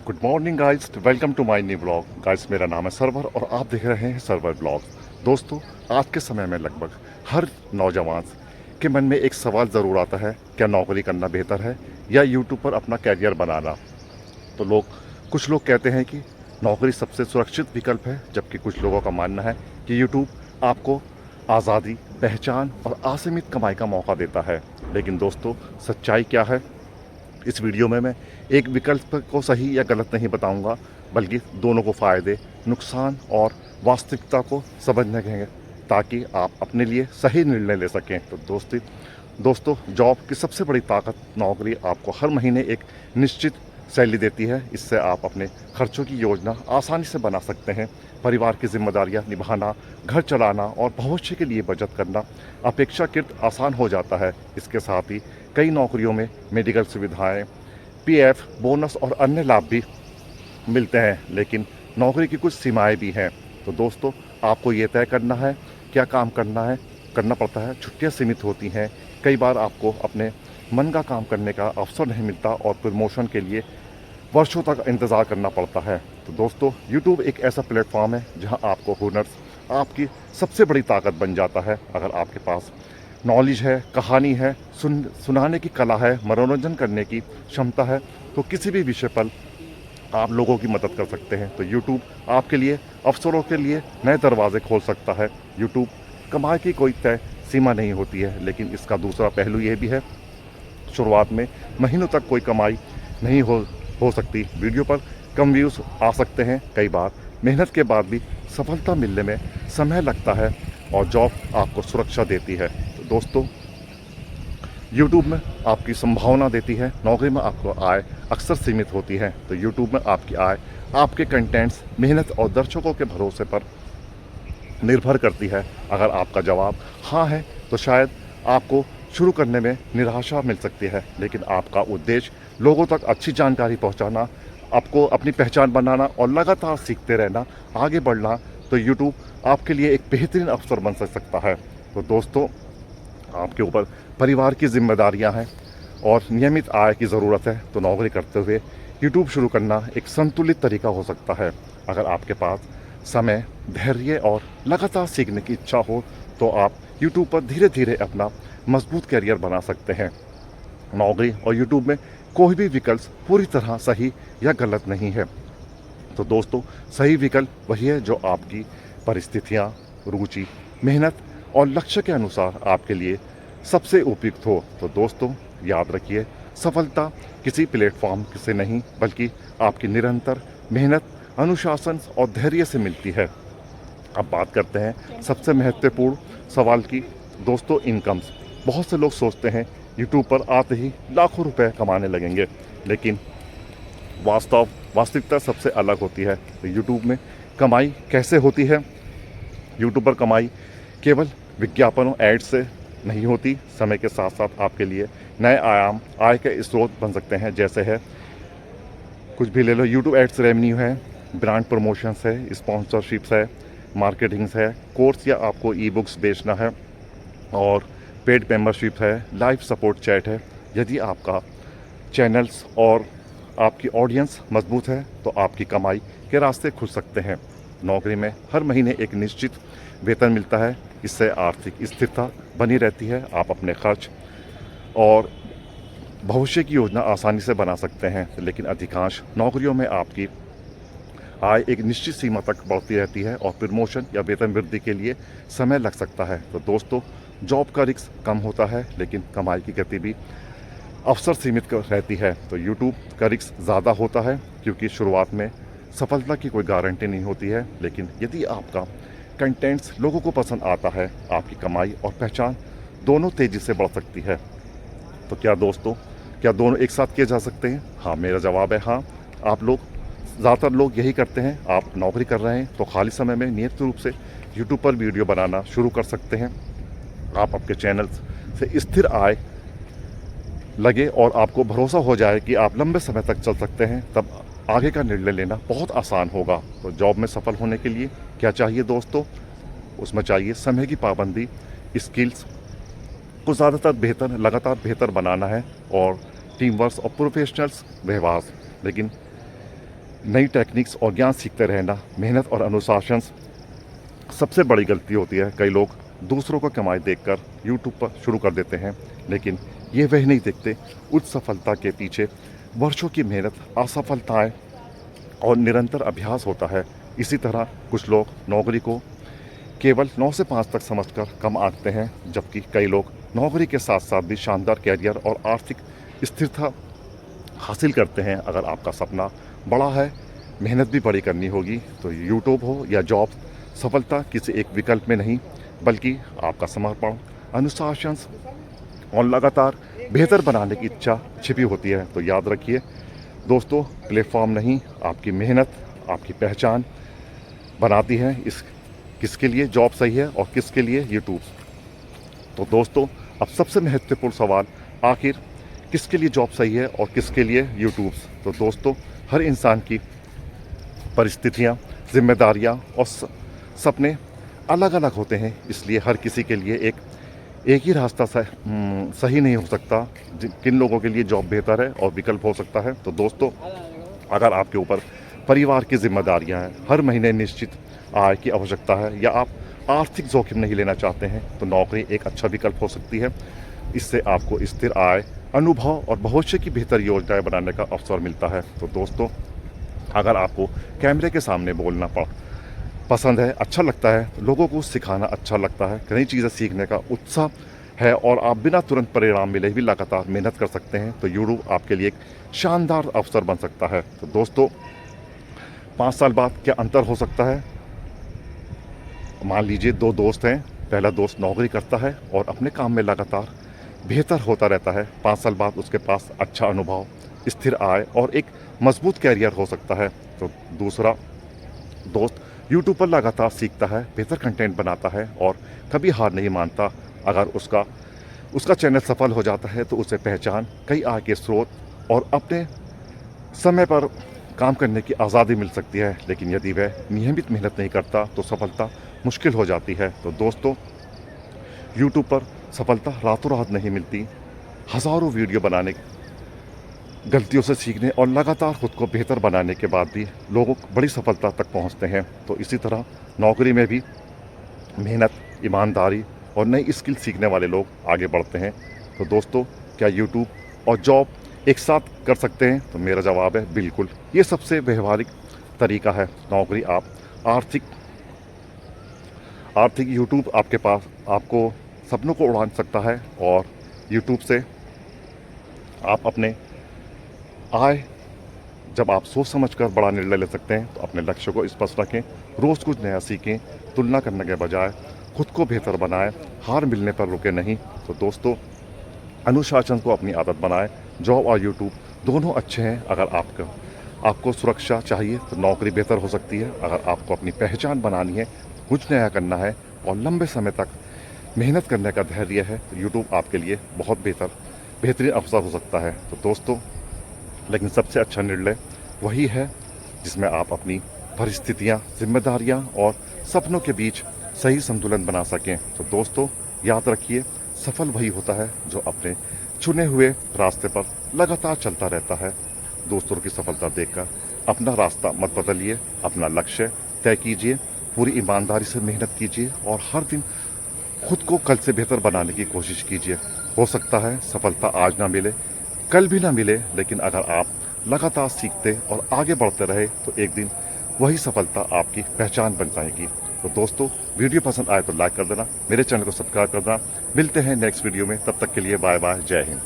Good morning guys, welcome to my new blog. Guys, मेरा नाम है सरवर और आप देख रहे हैं सरवर ब्लॉग। दोस्तों, आज के समय में लगभग हर नौजवान के मन में एक सवाल ज़रूर आता है, क्या नौकरी करना बेहतर है या यूट्यूब पर अपना कैरियर बनाना। तो कुछ लोग कहते हैं कि नौकरी सबसे सुरक्षित विकल्प है, जबकि कुछ लोगों का मानना है कि यूट्यूब आपको आज़ादी, पहचान और असीमित कमाई का मौका देता है। लेकिन दोस्तों, सच्चाई क्या है? इस वीडियो में मैं एक विकल्प को सही या गलत नहीं बताऊंगा, बल्कि दोनों को फ़ायदे, नुकसान और वास्तविकता को समझने के, ताकि आप अपने लिए सही निर्णय ले सकें। तो दोस्तों, जॉब की सबसे बड़ी ताकत नौकरी आपको हर महीने एक निश्चित सैलरी देती है। इससे आप अपने खर्चों की योजना आसानी से बना सकते हैं। परिवार की जिम्मेदारियां निभाना, घर चलाना और भविष्य के लिए बचत करना अपेक्षाकृत आसान हो जाता है। इसके साथ ही कई नौकरियों में मेडिकल सुविधाएं, पीएफ, बोनस और अन्य लाभ भी मिलते हैं, लेकिन नौकरी की कुछ सीमाएं भी हैं। तो दोस्तों, आपको ये तय करना है क्या काम करना पड़ता है। छुट्टियां सीमित होती हैं, कई बार आपको अपने मन का काम करने का अवसर नहीं मिलता और प्रमोशन के लिए वर्षों तक इंतज़ार करना पड़ता है। तो दोस्तों, यूट्यूब एक ऐसा प्लेटफॉर्म है जहां आपको हुनर्स आपकी सबसे बड़ी ताकत बन जाता है। अगर आपके पास नॉलेज है, कहानी है, सुनाने की कला है, मनोरंजन करने की क्षमता है, तो किसी भी विषय पर आप लोगों की मदद कर सकते हैं। तो यूट्यूब आपके लिए अवसरों के लिए नए दरवाजे खोल सकता है। यूट्यूब कमाई की कोई तय सीमा नहीं होती है, लेकिन इसका दूसरा पहलू ये भी है, शुरुआत में महीनों तक कोई कमाई नहीं हो सकती। वीडियो पर कम व्यूज़ आ सकते हैं। कई बार मेहनत के बाद भी सफलता मिलने में समय लगता है और जॉब आपको सुरक्षा देती है। तो दोस्तों, यूट्यूब में आपकी संभावना देती है, नौकरी में आपको आय अक्सर सीमित होती है। तो यूट्यूब में आपकी आय आपके कंटेंट्स, मेहनत और दर्शकों के भरोसे पर निर्भर करती है। अगर आपका जवाब हाँ है, तो शायद आपको शुरू करने में निराशा मिल सकती है, लेकिन आपका उद्देश्य लोगों तक अच्छी जानकारी पहुंचाना, आपको अपनी पहचान बनाना और लगातार सीखते रहना, आगे बढ़ना, तो यूट्यूब आपके लिए एक बेहतरीन अवसर बन सकता है। तो दोस्तों, आपके ऊपर परिवार की जिम्मेदारियां हैं और नियमित आय की ज़रूरत है। तो नौकरी करते हुए यूट्यूब शुरू करना एक संतुलित तरीका हो सकता है। अगर आपके पास समय, धैर्य और लगातार सीखने की इच्छा हो, तो आप यूट्यूब पर धीरे धीरे अपना मजबूत करियर बना सकते हैं। नौकरी और यूट्यूब में कोई भी विकल्प पूरी तरह सही या गलत नहीं है। तो दोस्तों, सही विकल्प वही है जो आपकी परिस्थितियां, रुचि, मेहनत और लक्ष्य के अनुसार आपके लिए सबसे उपयुक्त हो। तो दोस्तों, याद रखिए, सफलता किसी प्लेटफॉर्म से नहीं, बल्कि आपकी निरंतर मेहनत, अनुशासन और धैर्य से मिलती है। अब बात करते हैं सबसे महत्वपूर्ण सवाल की। दोस्तों, इनकम्स। बहुत से लोग सोचते हैं यूट्यूब पर आते ही लाखों रुपए कमाने लगेंगे, लेकिन वास्तविकता सबसे अलग होती है। तो यूट्यूब में कमाई कैसे होती है? यूट्यूब पर कमाई केवल विज्ञापनों, एड्स से नहीं होती। समय के साथ साथ आपके लिए नए आयाम, आय के स्रोत बन सकते हैं। जैसे है, कुछ भी ले लो, यूट्यूब एड्स रेवेन्यू है, ब्रांड प्रमोशंस है, स्पॉन्सरशिप्स है, मार्केटिंग्स है, कोर्स या आपको ई बुक्स बेचना है, और पेड मेंबरशिप है, लाइव सपोर्ट चैट है। यदि आपका चैनल्स और आपकी ऑडियंस मजबूत है, तो आपकी कमाई के रास्ते खुल सकते हैं। नौकरी में हर महीने एक निश्चित वेतन मिलता है, इससे आर्थिक स्थिरता बनी रहती है। आप अपने खर्च और भविष्य की योजना आसानी से बना सकते हैं, लेकिन अधिकांश नौकरियों में आपकी आय एक निश्चित सीमा तक बढ़ती रहती है और प्रमोशन या वेतन वृद्धि के लिए समय लग सकता है। तो दोस्तों, जॉब का रिस्क कम होता है, लेकिन कमाई की गति भी अवसर सीमित रहती है। तो यूट्यूब का रिस्क ज़्यादा होता है, क्योंकि शुरुआत में सफलता की कोई गारंटी नहीं होती है, लेकिन यदि आपका कंटेंट्स लोगों को पसंद आता है, आपकी कमाई और पहचान दोनों तेज़ी से बढ़ सकती है। तो क्या दोस्तों, क्या दोनों एक साथ किए जा सकते हैं? हाँ, मेरा जवाब है हाँ। ज़्यादातर लोग यही करते हैं। आप नौकरी कर रहे हैं तो खाली समय में नियमित रूप से यूट्यूब पर वीडियो बनाना शुरू कर सकते हैं। आप आपके चैनल से स्थिर आय लगे और आपको भरोसा हो जाए कि आप लंबे समय तक चल सकते हैं, तब आगे का निर्णय लेना बहुत आसान होगा। तो जॉब में सफल होने के लिए क्या चाहिए दोस्तों? उसमें चाहिए समय की पाबंदी, स्किल्स को लगातार बेहतर बनाना है, और टीम वर्क और प्रोफेशनल्स व्यवहार। लेकिन नई टेक्निक्स और ज्ञान सीखते रहना, मेहनत और अनुशासन सबसे बड़ी गलती होती है। कई लोग दूसरों को कमाई देखकर यूट्यूब पर शुरू कर देते हैं, लेकिन ये वह नहीं देखते उस सफलता के पीछे वर्षों की मेहनत, असफलताएं और निरंतर अभ्यास होता है। इसी तरह कुछ लोग नौकरी को केवल 9 से 5 तक समझकर कम आंकते हैं, जबकि कई लोग नौकरी के साथ साथ भी शानदार कैरियर और आर्थिक स्थिरता हासिल करते हैं। अगर आपका सपना बड़ा है, मेहनत भी बड़ी करनी होगी, तो यूट्यूब हो या जॉब, सफलता किसी एक विकल्प में नहीं, बल्कि आपका समर्पण, अनुशासन और लगातार बेहतर बनाने की इच्छा छिपी होती है। तो याद रखिए दोस्तों, प्लेटफॉर्म नहीं, आपकी मेहनत आपकी पहचान बनाती है। इस किसके लिए जॉब सही है और किसके लिए यूट्यूब। तो दोस्तों, अब सबसे महत्वपूर्ण सवाल, आखिर किसके लिए जॉब सही है और किसके लिए यूट्यूब। तो दोस्तों, हर इंसान की परिस्थितियाँ, जिम्मेदारियाँ और सपने अलग अलग होते हैं, इसलिए हर किसी के लिए एक ही रास्ता सही नहीं हो सकता। किन लोगों के लिए जॉब बेहतर है और विकल्प हो सकता है। तो दोस्तों, अगर आपके ऊपर परिवार की जिम्मेदारियां हैं, हर महीने निश्चित आय की आवश्यकता है, या आप आर्थिक जोखिम नहीं लेना चाहते हैं, तो नौकरी एक अच्छा विकल्प हो सकती है। इससे आपको स्थिर आय, अनुभव और भविष्य की बेहतर योजनाएं बनाने का अवसर मिलता है। तो दोस्तों, अगर आपको कैमरे के सामने बोलना पसंद है, अच्छा लगता है, तो लोगों को सिखाना अच्छा लगता है, नई चीज़ें सीखने का उत्साह है, और आप बिना तुरंत परिणाम मिले भी लगातार मेहनत कर सकते हैं, तो यूट्यूब आपके लिए एक शानदार अवसर बन सकता है। तो दोस्तों, 5 साल बाद क्या अंतर हो सकता है। मान लीजिए 2 दोस्त हैं, पहला दोस्त नौकरी करता है और अपने काम में लगातार बेहतर होता रहता है। 5 साल बाद उसके पास अच्छा अनुभव, स्थिर आय और एक मजबूत कैरियर हो सकता है। तो दूसरा दोस्त यूट्यूब पर लगातार सीखता है, बेहतर कंटेंट बनाता है और कभी हार नहीं मानता। अगर उसका चैनल सफल हो जाता है, तो उसे पहचान, कई आय के स्रोत और अपने समय पर काम करने की आज़ादी मिल सकती है। लेकिन यदि वह नियमित मेहनत नहीं करता, तो सफलता मुश्किल हो जाती है। तो दोस्तों, यूट्यूब पर सफलता रातों रात नहीं मिलती। हज़ारों वीडियो बनाने, गलतियों से सीखने और लगातार खुद को बेहतर बनाने के बाद भी लोग बड़ी सफलता तक पहुंचते हैं। तो इसी तरह नौकरी में भी मेहनत, ईमानदारी और नई स्किल सीखने वाले लोग आगे बढ़ते हैं। तो दोस्तों, क्या यूट्यूब और जॉब एक साथ कर सकते हैं। तो मेरा जवाब है बिल्कुल। ये सबसे व्यवहारिक तरीका है। नौकरी आप आर्थिक यूट्यूब आपके पास आपको सपनों को उड़ा सकता है और यूट्यूब से आप अपने आय, जब आप सोच समझकर बड़ा निर्णय ले सकते हैं तो अपने लक्ष्य को स्पष्ट रखें, रोज़ कुछ नया सीखें, तुलना करने के बजाय खुद को बेहतर बनाएं, हार मिलने पर रुके नहीं। तो दोस्तों, अनुशासन को अपनी आदत बनाएं। जॉब और यूट्यूब दोनों अच्छे हैं। अगर आपको सुरक्षा चाहिए तो नौकरी बेहतर हो सकती है। अगर आपको अपनी पहचान बनानी है, कुछ नया करना है और लंबे समय तक मेहनत करने का धैर्य है, तो यूट्यूब आपके लिए बहुत बेहतरीन अवसर हो सकता है। तो दोस्तों, लेकिन सबसे अच्छा निर्णय वही है जिसमें आप अपनी परिस्थितियाँ, जिम्मेदारियाँ और सपनों के बीच सही संतुलन बना सकें। तो दोस्तों, याद रखिए, सफल वही होता है जो अपने चुने हुए रास्ते पर लगातार चलता रहता है। दोस्तों की सफलता देखकर अपना रास्ता मत बदलिए, अपना लक्ष्य तय कीजिए, पूरी ईमानदारी से मेहनत कीजिए और हर दिन खुद को कल से बेहतर बनाने की कोशिश कीजिए। हो सकता है सफलता आज ना मिले, कल भी ना मिले, लेकिन अगर आप लगातार सीखते और आगे बढ़ते रहे, तो एक दिन वही सफलता आपकी पहचान बन जाएगी। तो दोस्तों, वीडियो पसंद आए तो लाइक कर देना, मेरे चैनल को सब्सक्राइब कर देना। मिलते हैं नेक्स्ट वीडियो में, तब तक के लिए बाय बाय, जय हिंद।